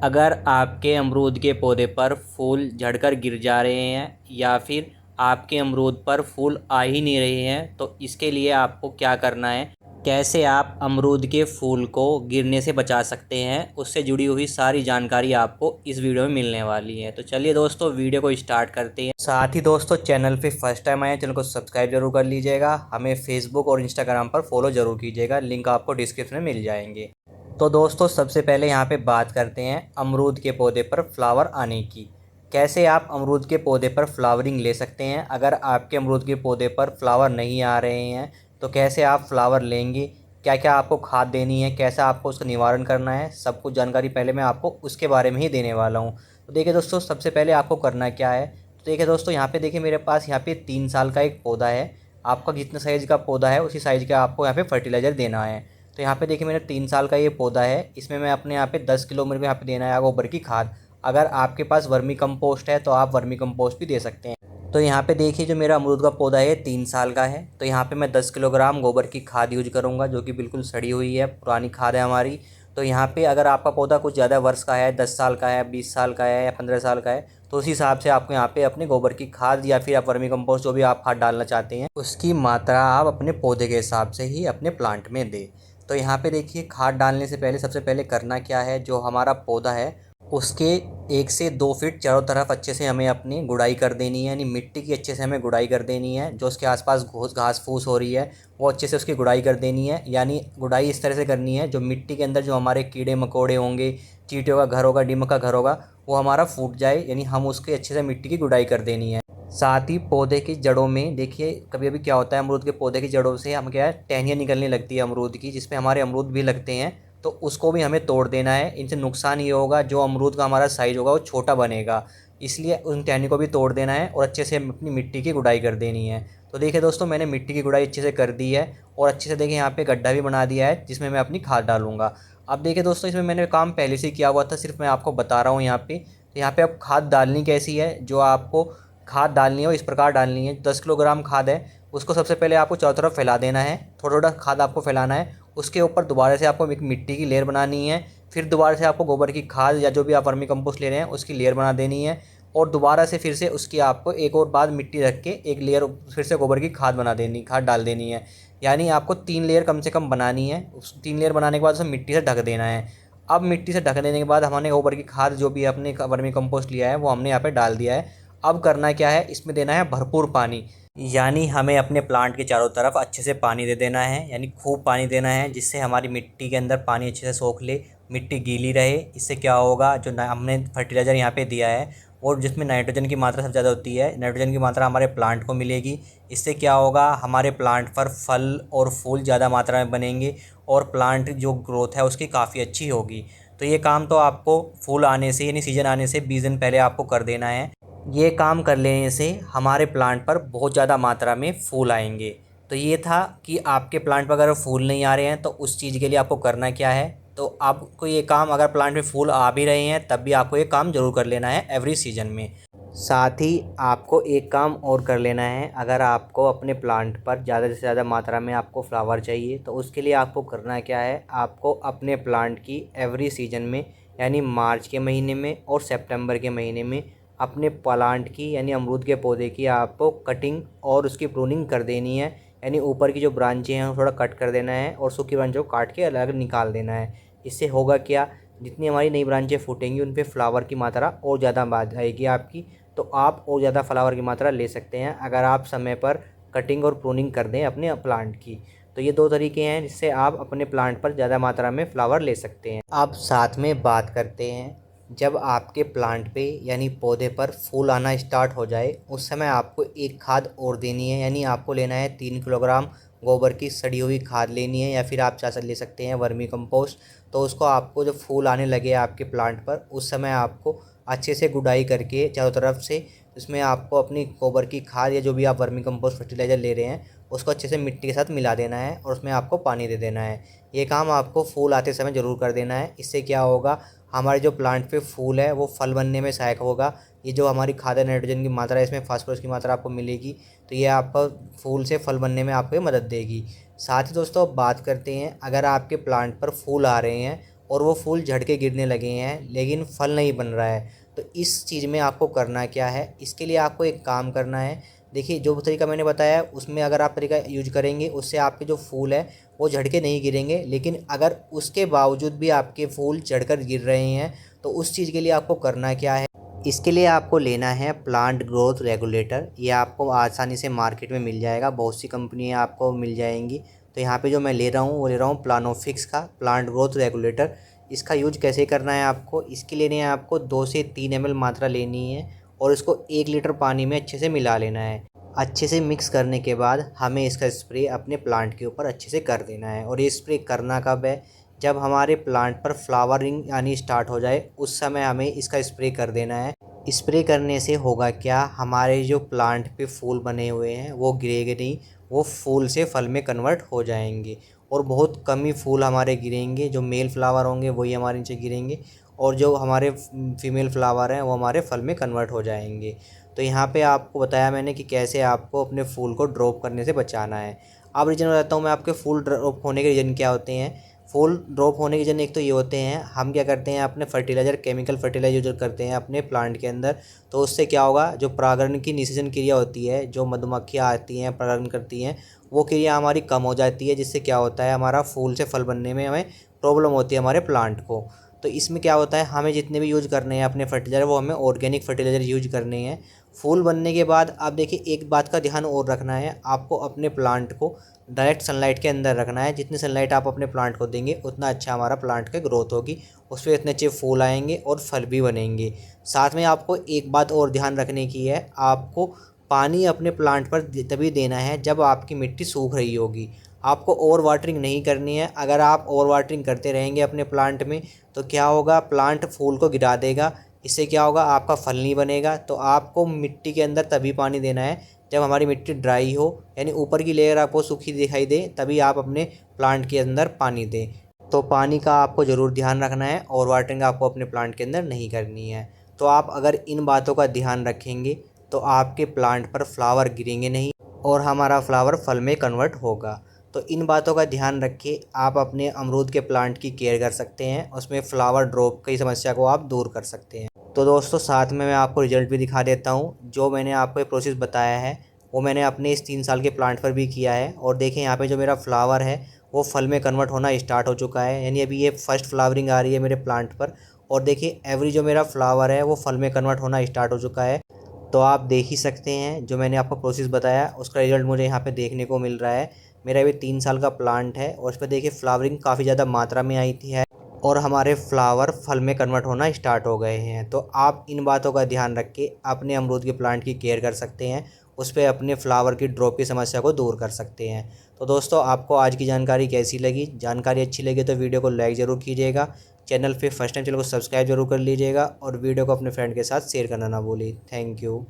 अगर आपके अमरूद के पौधे पर फूल झड़कर गिर जा रहे हैं या फिर आपके अमरूद पर फूल आ ही नहीं रहे हैं, तो इसके लिए आपको क्या करना है, कैसे आप अमरूद के फूल को गिरने से बचा सकते हैं, उससे जुड़ी हुई सारी जानकारी आपको इस वीडियो में मिलने वाली है। तो चलिए दोस्तों, वीडियो को स्टार्ट करते हैं। साथ ही दोस्तों, चैनल पे फर्स्ट टाइम आए चैनल को सब्सक्राइब जरूर कर लीजिएगा। हमें फेसबुक और इंस्टाग्राम पर फॉलो ज़रूर कीजिएगा, लिंक आपको डिस्क्रिप्शन में मिल जाएंगे। तो दोस्तों, सबसे पहले यहाँ पे बात करते हैं अमरूद के पौधे पर फ्लावर आने की। कैसे आप अमरूद के पौधे पर फ्लावरिंग ले सकते हैं। अगर आपके अमरूद के पौधे पर फ्लावर नहीं आ रहे हैं तो कैसे आप फ्लावर लेंगे, क्या क्या आपको खाद देनी है, कैसा आपको उसका निवारण करना है, सब कुछ जानकारी पहले मैं आपको उसके बारे में ही देने वाला हूँ। तो देखिए दोस्तों, सबसे पहले आपको करना क्या है। तो देखिए दोस्तों, यहाँ पे देखिए मेरे पास यहाँ पे 3 साल का एक पौधा है। आपका जितना साइज़ का पौधा है उसी साइज़ का आपको यहाँ पे फर्टिलाइज़र देना है। तो यहाँ पे देखिए मेरा 3 साल का ये पौधा है, इसमें मैं अपने यहाँ पे 10 किलो मेरे को यहाँ पे देना है गोबर की खाद। अगर आपके पास वर्मी कंपोस्ट है तो आप वर्मी कंपोस्ट भी दे सकते हैं। तो यहाँ पे देखिए जो मेरा अमरूद का पौधा है 3 साल का है, तो यहाँ पे मैं 10 किलोग्राम गोबर की खाद यूज करूँगा, जो कि बिल्कुल सड़ी हुई है, पुरानी खाद है हमारी। तो यहाँ पे अगर आपका पौधा कुछ ज़्यादा वर्ष का है, 10 साल का है, 20 साल का है या 15 साल का है, तो उस हिसाब से आपको यहाँ पे अपने गोबर की खाद या फिर आप वर्मी कंपोस्ट जो भी आप खाद डालना चाहते हैं उसकी मात्रा आप अपने पौधे के हिसाब से ही अपने प्लांट में दें। तो यहाँ पे देखिए खाद डालने से पहले सबसे पहले करना क्या है, जो हमारा पौधा है उसके 1 से 2 फीट चारों तरफ अच्छे से हमें अपनी गुड़ाई कर देनी है, यानी मिट्टी की अच्छे से हमें गुड़ाई कर देनी है। जो उसके आसपास घास फूस हो रही है वो अच्छे से उसकी गुड़ाई कर देनी है। यानी गुड़ाई इस तरह से करनी है जो मिट्टी के अंदर जो हमारे कीड़े मकोड़े होंगे, चींटियों का घर होगा, दीमक का घर होगा, वो हमारा फूट जाए, यानी हम उसके अच्छे से मिट्टी की गुड़ाई कर देनी है। साथ ही पौधे की जड़ों में देखिए कभी कभी क्या होता है, अमरूद के पौधे की जड़ों से हम क्या है टहनियाँ निकलने लगती है अमरूद की, जिसमें हमारे अमरूद भी लगते हैं। तो उसको भी हमें तोड़ देना है। इनसे नुकसान ये होगा, जो अमरूद का हमारा साइज़ होगा वो छोटा बनेगा, इसलिए उन टहनी को भी तोड़ देना है और अच्छे से अपनी मिट्टी की गुड़ाई कर देनी है। तो देखिए दोस्तों, मैंने मिट्टी की गुड़ाई अच्छे से कर दी है और अच्छे से देखिए यहाँ पे गड्ढा भी बना दिया है जिसमें मैं अपनी खाद डालूंगा। अब देखिए दोस्तों, इसमें मैंने काम पहले से किया हुआ था, सिर्फ मैं आपको बता रहा हूँ यहाँ पे। तो यहाँ पे अब खाद डालनी कैसी है, जो आपको खाद डालनी है वो इस प्रकार डालनी है। 10 किलोग्राम खाद है, उसको सबसे पहले आपको चारों तरफ फैला देना है, थोड़ा थोड़ा खाद आपको फैलाना है। उसके ऊपर दोबारा से आपको एक मिट्टी की लेयर बनानी है, फिर दोबारा से आपको गोबर की खाद या जो भी आप वर्मी कंपोस्ट ले रहे हैं उसकी लेयर बना देनी है, और दोबारा से फिर से उसकी आपको एक और बाद मिट्टी रख के एक लेयर फिर से गोबर की खाद डाल देनी है। यानी आपको 3 लेयर कम से कम बनानी है। उस 3 लेयर बनाने के बाद उसे मिट्टी से ढक देना है। अब मिट्टी से ढक देने के बाद हमने गोबर की खाद जो भी अपने वर्मी कंपोस्ट लिया है वो हमने यहाँ पे डाल दिया है। अब करना क्या है, इसमें देना है भरपूर पानी। यानी हमें अपने प्लांट के चारों तरफ अच्छे से पानी दे देना है, यानी खूब पानी देना है, जिससे हमारी मिट्टी के अंदर पानी अच्छे से सोख ले, मिट्टी गीली रहे। इससे क्या होगा, जो हमने फर्टिलाइज़र यहाँ पे दिया है और जिसमें नाइट्रोजन की मात्रा सबसे ज़्यादा होती है, नाइट्रोजन की मात्रा हमारे प्लांट को मिलेगी। इससे क्या होगा, हमारे प्लांट पर फल और फूल ज़्यादा मात्रा में बनेंगे और प्लांट जो ग्रोथ है उसकी काफ़ी अच्छी होगी। तो ये काम तो आपको फूल आने से यानी सीज़न आने से 20 दिन पहले आपको कर देना है। ये काम कर लेने से हमारे प्लांट पर बहुत ज़्यादा मात्रा में फूल आएंगे। तो ये था कि आपके प्लांट पर अगर फूल नहीं आ रहे हैं तो उस चीज़ के लिए आपको करना क्या है। तो आपको ये काम, अगर प्लांट में फूल आ भी रहे हैं तब भी आपको ये काम ज़रूर कर लेना है एवरी सीजन में। साथ ही आपको एक काम और कर लेना है, अगर आपको अपने प्लांट पर ज़्यादा से ज़्यादा मात्रा में आपको फ्लावर चाहिए तो उसके लिए आपको करना क्या है, आपको अपने प्लांट की एवरी सीजन में यानी मार्च के महीने में और सितंबर के महीने में अपने प्लांट की यानी अमरूद के पौधे की आपको कटिंग और उसकी प्रूनिंग कर देनी है। यानी ऊपर की जो ब्रांचें हैं थोड़ा कट कर देना है और सूखी ब्रांचों को काट के अलग निकाल देना है। इससे होगा क्या, जितनी हमारी नई ब्रांचें फूटेंगी उन पे फ्लावर की मात्रा और ज़्यादा बढ़ जाएगी आपकी। तो आप और ज़्यादा फ्लावर की मात्रा ले सकते हैं अगर आप समय पर कटिंग और प्रूनिंग कर दें अपने प्लांट की। तो ये 2 तरीके हैं जिससे आप अपने प्लांट पर ज़्यादा मात्रा में फ्लावर ले सकते हैं। अब साथ में बात करते हैं, जब आपके प्लांट पे यानी पौधे पर फूल आना स्टार्ट हो जाए उस समय आपको एक खाद और देनी है। यानी आपको लेना है 3 किलोग्राम गोबर की सड़ी हुई खाद लेनी है, या फिर आप चाहे ले सकते हैं वर्मी कंपोस्ट। तो उसको आपको जब फूल आने लगे आपके प्लांट पर उस समय आपको अच्छे से गुड़ाई करके चारों तरफ से उसमें आपको अपनी गोबर की खाद या जो भी आप वर्मी कंपोस्ट फर्टिलाइज़र ले रहे हैं उसको अच्छे से मिट्टी के साथ मिला देना है और उसमें आपको पानी दे देना है। ये काम आपको फूल आते समय ज़रूर कर देना है। इससे क्या होगा, हमारे जो प्लांट पे फूल है वो फल बनने में सहायक होगा। ये जो हमारी खाद है, नाइट्रोजन की मात्रा है, इसमें फास्फोरस की मात्रा आपको मिलेगी, तो ये आपका फूल से फल बनने में आपको मदद देगी। साथ ही दोस्तों अब बात करते हैं, अगर आपके प्लांट पर फूल आ रहे हैं और वो फूल झड़ के गिरने लगे हैं लेकिन फल नहीं बन रहा है। तो इस चीज़ में आपको करना क्या है, इसके लिए आपको एक काम करना है। देखिए जो तरीका मैंने बताया है उसमें अगर आप तरीका यूज करेंगे उससे आपके जो फूल है वो झड़ के नहीं गिरेंगे। लेकिन अगर उसके बावजूद भी आपके फूल झड़कर गिर रहे हैं तो उस चीज़ के लिए आपको करना क्या है, इसके लिए आपको लेना है प्लांट ग्रोथ रेगुलेटर। ये आपको आसानी से मार्केट में मिल जाएगा, बहुत सी कंपनियाँ आपको मिल जाएंगी। तो यहाँ पे जो मैं ले रहा हूँ वो ले रहा हूँ प्लानोफिक्स का प्लांट ग्रोथ रेगुलेटर। इसका यूज कैसे करना है आपको, इसके लेने है आपको 2 से 3 ml मात्रा लेनी है और इसको 1 लीटर पानी में अच्छे से मिला लेना है। अच्छे से मिक्स करने के बाद हमें इसका स्प्रे अपने प्लांट के ऊपर अच्छे से कर देना है। और ये स्प्रे करना कब है, जब हमारे प्लांट पर फ्लावरिंग आनी स्टार्ट हो जाए उस समय हमें इसका स्प्रे कर देना है। स्प्रे करने से होगा क्या, हमारे जो प्लांट पे फूल बने हुए हैं वो गिरेंगे नहीं, वो फूल से फल में कन्वर्ट हो जाएंगे। और बहुत कम ही फूल हमारे गिरेंगे, जो मेल फ्लावर होंगे वही हमारे नीचे गिरेंगे और जो हमारे फीमेल फ्लावर हैं वो हमारे फल में कन्वर्ट हो जाएंगे। तो यहाँ पे आपको बताया मैंने कि कैसे आपको अपने फूल को ड्रॉप करने से बचाना है। अब रीज़न बताता हूँ मैं आपके फूल ड्रॉप होने के रीज़न क्या होते हैं। फूल ड्रॉप होने के रीज़न एक तो ये होते हैं, हम क्या करते हैं अपने फर्टिलाइज़र केमिकल फर्टिलाइज़र यूज करते हैं अपने प्लांट के अंदर। तो उससे क्या होगा, जो परागण की निषेचन क्रिया होती है, जो मधुमक्खियाँ आती हैं परागण करती हैं, वो क्रिया हमारी कम हो जाती है। जिससे क्या होता है, हमारा फूल से फल बनने में हमें प्रॉब्लम होती है हमारे प्लांट को। तो इसमें क्या होता है, हमें जितने भी यूज करने हैं अपने फर्टिलाइज़र वो हमें ऑर्गेनिक फर्टिलाइज़र यूज करने हैं। फूल बनने के बाद आप देखिए एक बात का ध्यान और रखना है, आपको अपने प्लांट को डायरेक्ट सनलाइट के अंदर रखना है। जितनी सनलाइट आप अपने प्लांट को देंगे उतना अच्छा हमारा प्लांट की ग्रोथ होगी, उस पर इतने अच्छे फूल आएंगे और फल भी बनेंगे। साथ में आपको एक बात और ध्यान रखने की है, आपको पानी अपने प्लांट पर तभी देना है जब आपकी मिट्टी सूख रही होगी। आपको ओवर वाटरिंग नहीं करनी है। अगर आप ओवर वाटरिंग करते रहेंगे अपने प्लांट में तो क्या होगा, प्लांट फूल को गिरा देगा। इससे क्या होगा, आपका फल नहीं बनेगा। तो आपको मिट्टी के अंदर तभी पानी देना है जब हमारी मिट्टी ड्राई हो, यानी ऊपर की लेयर आपको सूखी दिखाई दे, तभी आप अपने प्लांट के अंदर पानी दें। तो पानी का आपको ज़रूर ध्यान रखना है, ओवर वाटरिंग आपको अपने प्लांट के अंदर नहीं करनी है। तो आप अगर इन बातों का ध्यान रखेंगे तो आपके प्लांट पर फ्लावर गिरेंगे नहीं और हमारा फ्लावर फल में कन्वर्ट होगा। तो इन बातों का ध्यान रख के आप अपने अमरूद के प्लांट की केयर कर सकते हैं, उसमें फ्लावर ड्रॉप की समस्या को आप दूर कर सकते हैं। तो दोस्तों साथ में मैं आपको रिजल्ट भी दिखा देता हूँ। जो मैंने आपको ये प्रोसेस बताया है वो मैंने अपने इस 3 साल के प्लांट पर भी किया है। और देखें यहाँ पे जो मेरा फ्लावर है वो फल में कन्वर्ट होना स्टार्ट हो चुका है, यानी अभी ये फर्स्ट फ्लावरिंग आ रही है मेरे प्लांट पर। और देखिए एवरी जो मेरा फ्लावर है वो फल में कन्वर्ट होना स्टार्ट हो चुका है। तो आप देख ही सकते हैं जो मैंने आपको प्रोसेस बताया उसका रिज़ल्ट मुझे यहाँ पे देखने को मिल रहा है। मेरा अभी 3 साल का प्लांट है और उस पर देखिए फ्लावरिंग काफ़ी ज़्यादा मात्रा में आई थी है और हमारे फ्लावर फल में कन्वर्ट होना स्टार्ट हो गए हैं। तो आप इन बातों का ध्यान रख के अपने अमरूद के प्लांट की केयर कर सकते हैं, उस पर अपने फ्लावर की ड्रॉप की समस्या को दूर कर सकते हैं। तो दोस्तों आपको आज की जानकारी कैसी लगी, जानकारी अच्छी लगी तो वीडियो को लाइक ज़रूर कीजिएगा, चैनल पे फर्स्ट टाइम चैनल को सब्सक्राइब जरूर कर लीजिएगा और वीडियो को अपने फ्रेंड के साथ शेयर करना ना भूलिए। Thank you.